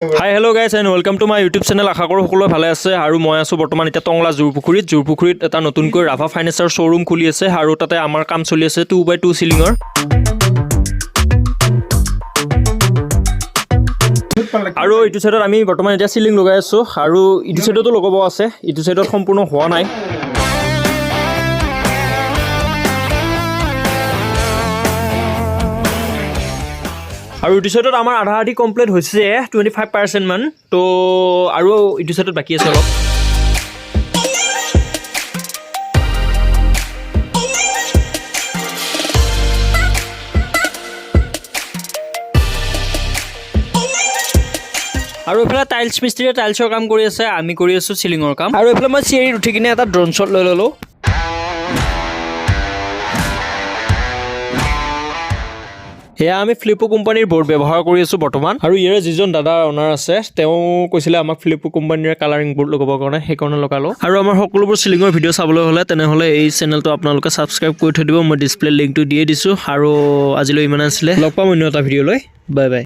Hi, hello guys and welcome to my YouTube channel. আশা কৰোঁ সকলোৱে ভালে আছে আৰু মই আছো বৰ্তমান এটা টংলা জুৰপুখুৰীত এটা নতুনকৈ ৰাভা ফাৰ্নিচাৰ শ্বৰুম খুলি আছে আৰু তাতে আমাৰ কাম চলি আছে 2x2 সিলিংৰ আৰু ইটো সাইডত আমি বৰ্তমান এটা সিলিং লগাই আছো আৰু ইটো সাইডতো লগাব আছে ইটো সাইডত সম্পূৰ্ণ হোৱা নাই আৰু ইটো সাইডত আমাৰ আধা আধি কমপ্লিট হৈছে 25% মান তো আৰু ইটো সাইডত বাকি আছে অলপ আৰু এফালে টাইলছ মিস্ত্ৰীয়ে টাইলছৰ কাম কৰি আছে আমি কৰি আছো সিলিংৰ কাম আৰু এফালে মই চিৰি উঠি কিনে এটা ড্ৰোন শ্বট লৈ ললো এয়া আমি ফ্লিপো কোম্পানীৰ বোৰ্ড ব্যৱহাৰ কৰি আছো বৰ্তমান আৰু ইয়াৰে যিজন দাদা অনাৰ আছে তেওঁ কৈছিলে আমাক ফ্লিপো কোম্পানীৰ কালাৰিং বোৰ্ড লগাবৰ কাৰণে সেইকাৰণে লগালো আৰু আমাৰ সকলোবোৰ সিলিংৰ ভিডিঅ' চাবলৈ হলে তেনেহলে এই চেনেলটো আপোনালোকে সাবস্ক্ৰাইব কৰি থৈ দিব মই ডিসপ্লে লিংকটো দিয়ে দিছো আৰু আজিলৈ ইমান আছিলে লগ পাম অন্য এটা ভিডিঅ' লৈ বাই বাই